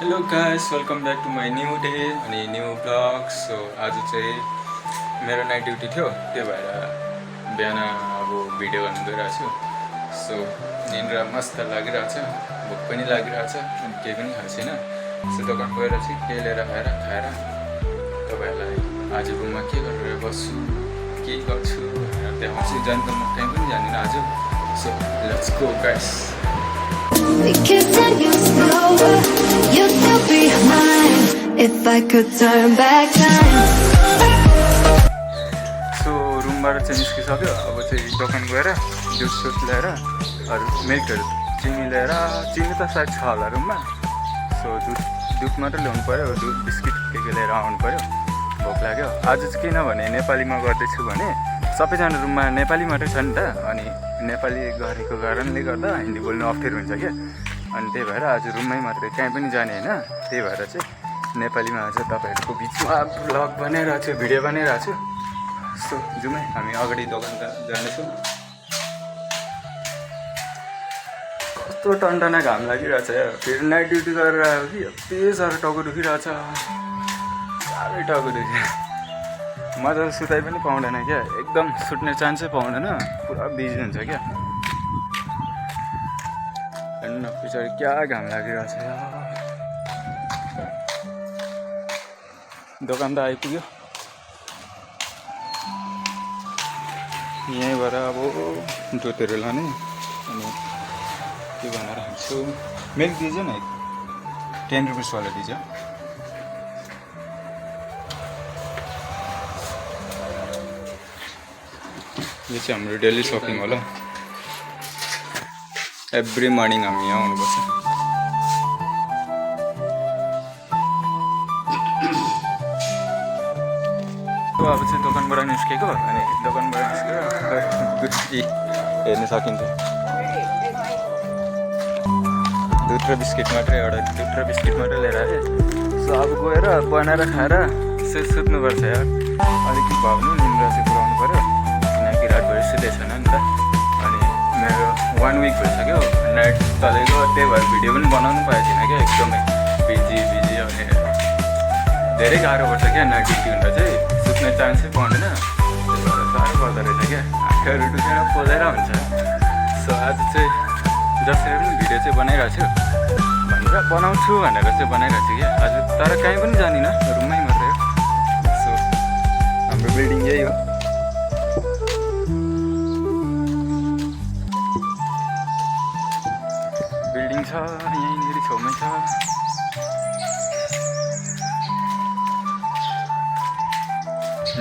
Hello guys, welcome back to my new day अनि new blog. So आज चाहिँ मेरो नाइट ड्युटी थियो, त्यो भएर बिहान अब भिडियो गर्नु गइरहेको छु। सो निन्द्रा मस्त लागिरहेछ, भोक पनि लागिरहेछ अनि केही पनि खाएको छैन। सो दोकान गएर चाहिँ केही लिएर खाएर तपाईँहरूलाई आज रुममा के गरेर बस्छु, के गर्छु भनेर देखाउँछु। जान त म कहीँ पनि जान्दिनँ आज। So let's go guys. We continue slower, you'd still be mine if I could turn back time. So रुमबाट चाहिँ निस्किसक्यो। अब चाहिँ दोकान गएर जुस सुस ल्याएर अरू मिल्कहरू चिनी ल्याएर, चिनी त सायद छ होला रुममा। सो दुध मात्र ल्याउनु पऱ्यो, दुध बिस्किट के लिएर आउनु पऱ्यो। भोक लाग्यो आज चाहिँ। किनभने नेपालीमा गर्दैछु भने सबैजना रुममा नेपाली मात्रै छ नि त, अनि नेपाली गरेको कारणले गर्दा हिन्दी बोल्नु अप्ठ्यारो हुन्छ क्या। अनि त्यही भएर आज रुममै मात्रै, कहीँ पनि जाने होइन। त्यही भएर चाहिँ नेपालीमा आज तपाईँहरूको बिचमा भ्लग बनाइरहेको छु, भिडियो बनाइरहेको छु। सो जाउँ है, हामी अगाडि दोकान जानेछौँ। कस्तो टन्टना घाम लागिरहेछ यार। फेरि नाइट ड्युटी गरेर आयो कि यति साह्रो टाउको दुखिरहेछ, साह्रै टाउको दुख्यो। मजाले सुताइ पनि पाउँदैन क्या, एकदम सुत्ने चान्सै पाउँदैन, पुरा बिजी हुन्छ क्या। हेर्नु न पछाडि क्या घाम लागिरहेछ यार। दोकान त आइपुग्यो, यहीँबाट अब दुधहरू लाने। अनि के भनेर खान्छु, मिल्क दिन्छ न 10 रुपिसवाला दिन्छ। यो चाहिँ हाम्रो डेली सपिङ होला। एभ्री मर्निङ हामी यहाँ आउनुपर्छ। अब चाहिँ दोकानबाट निस्केको, अनि दोकानबाट निस्केर हेर्न सकिन्छ। दुध र बिस्किट मात्रै, एउटा दुध र बिस्किट मात्रै लिएर आएँ। सो अब गएर बनाएर खाएर सुत्नुपर्छ यार। अलिकति भए पनि निन्द्रा चाहिँ पुऱ्याउनु पऱ्यो, किनकि रातभरि सुतेको छैन नि त। अनि मेरो 1 विक भइसक्यो नाइट चलेको, त्यही भएर भिडियो पनि बनाउनु पाएको छैन क्या। एकदमै बिजी अनि धेरै गाह्रो पर्छ क्या नाइट ड्युटी हुँदा चाहिँ, सुत्ने चान्सै पाउँदैन। त्यही भएर साह्रो पर्दो रहेछ क्या, आँखाहरू दुखेर पोलेर हुन्छ। सो आज चाहिँ जसरी पनि भिडियो चाहिँ बनाइरहेको छु भनेर, बनाउँछु भनेर चाहिँ बनाइरहेको छु क्या आज। तर कहीँ पनि जानिनँ, रुममै मात्रै हो। सो हाम्रो बिल्डिङ यही हो। बिल्डिङ छ यहीँनिर छेउमै छ।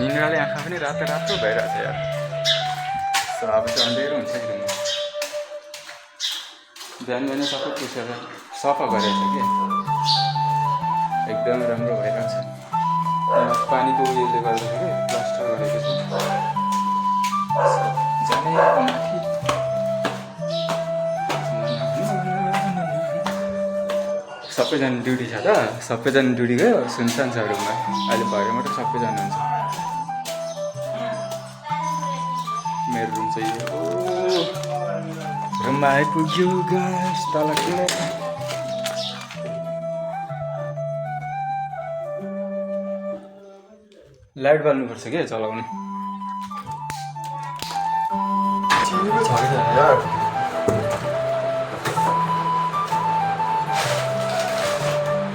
निन्द्राले आँखा पनि रातो रातो भइरहेको छ यार। सो अब चाहिँ अँधेरो हुन्छ कि रुममा। बिहान सबै पुसेर सफा गरेको छ कि एकदम राम्रो भइरहेको छ। पानीको उयोले गर्दाखेरि प्लास्टर गरेको छ। जाने माथि सबैजना ड्युटी छ त, सबैजना ड्युटी गयो, सुनसान छ रुममा। अहिले भरे मात्रै सबैजना हुन्छ। मेरो रुम चाहिँ यो रुममा आइपुग्यो गाइस। तल किन लाइट बाल्नुपर्छ क्या चलाउनु।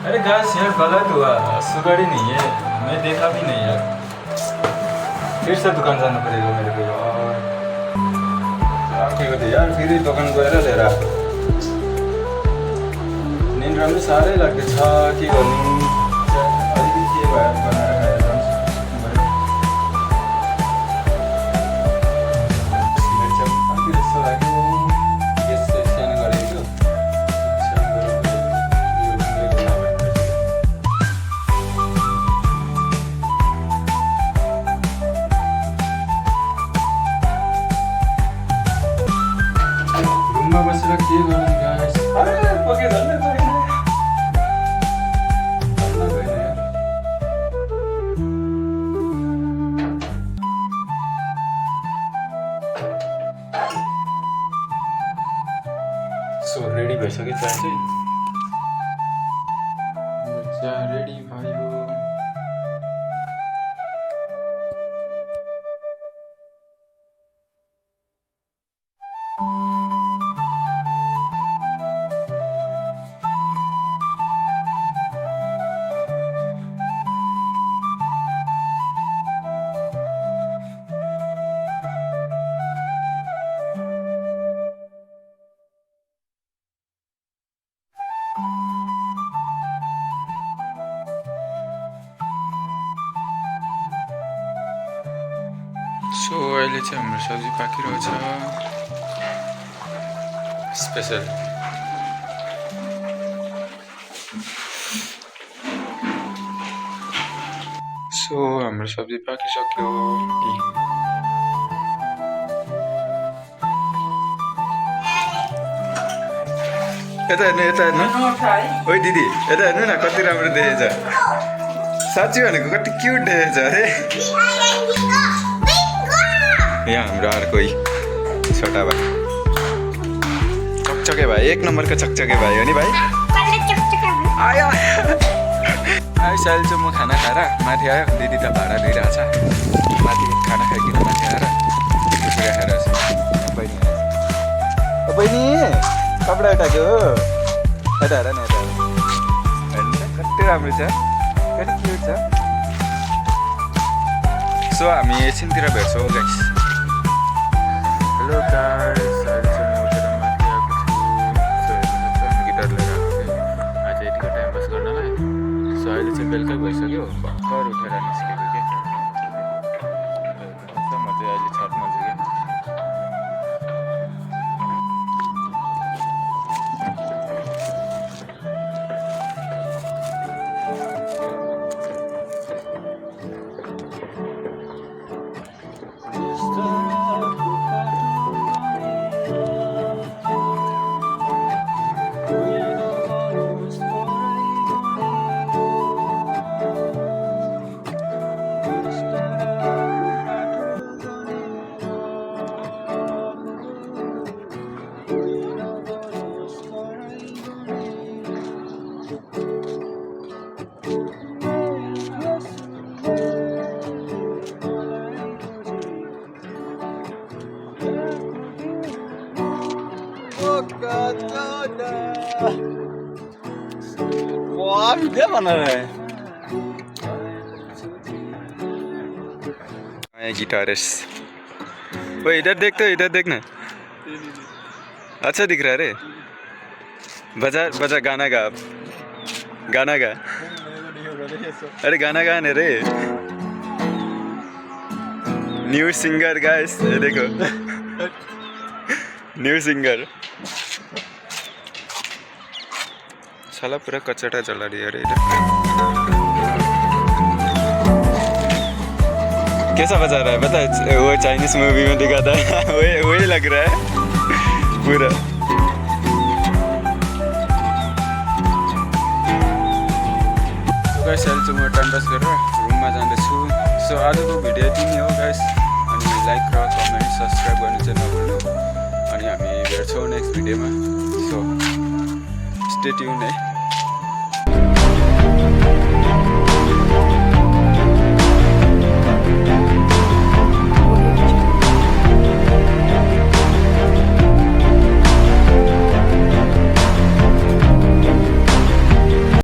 अरे गाइस यार गलत हुआ, सुगड़ ही नहीं है, मैं देखा भी नहीं यार। फिर से दुकान जाना पड़ेगा मेरे को यार। फेरि दोकान गएर लिएर आएको। निन्द्रा पनि साह्रै लाग्दैछ, के गर्नु। अलिकति के भएर बनाएर खाएर जान्छु। कति जस्तो लाग्यो, ग्यास चाहिँ सानो गरेको छु। रुममा बसेर के गर्नु गाइस। पके धन्न गएन यार। पिज्जा रेडी भयो। सो अहिले चाहिँ हाम्रो सब्जी पाकिरहेको छ स्पेसल। सो हाम्रो सब्जी पाकिसक्यो। यता हेर्नु यता हेर्नु, ओइ दिदी यता हेर्नु न कति राम्रो देखेछ। साँच्ची भनेको कति क्युट देखेछ अरे। यहाँ हाम्रो अर्को छोटा भाइ चकचके भाइ, एक नम्बरको चकचके भाइ हो नि भाइ। आयो आयो साइल चाहिँ म खाना खाएर माथि आयो, दिदी त भाडा दिइरहेको छ माथि खाना खाइकन माथि आएर पुरा खाएर बहिनी बहिनी कपडा उठाएको हो यता हेर न, यता हेर्नु कति राम्रो छ, कति क्युट छ। सो हामी एकछिनतिर भेट्छौँ गाइस। हेलो गाइस, अहिले चाहिँ म उठेर माथि आएको छु। सो हेर्नु सक्छ गिटार लिएर आएको थिएँ आज यतिको टाइम पास गर्नलाई। सो अहिले चाहिँ बेलुकै भइसक्यो, भर्खर उठेर निस्केको के। म चाहिँ अहिले छतमा छु कि। वाह वीडियो बना रहा है। गिटारिस्ट, वो इधर देख तो इधर देखना। अच्छा दिख रहा है रे। बजा बजा गाना गा, गाना गा। अरे गाना गाने रे। न्यू सिंगर गाइस, ये देखो न्यू सिंगर। साला पूरा कचरा चला रही है इधर। कैसा बजा रहा है बता, वो चाइनीज मूवी में दिखाता है वही लग रहा है पूरा। गाइस अहिले चाहिँ म टाइम पास गरेर रुममा जाँदैछु। सो आजको भिडियो यति नै हो गाइस। अनि लाइक र कमेन्ट सब्सक्राइब गर्नु चाहिँ नभुल्नु। अनि हामी भेट्छौँ नेक्स्ट भिडियोमा। सो स्टे ट्युन है।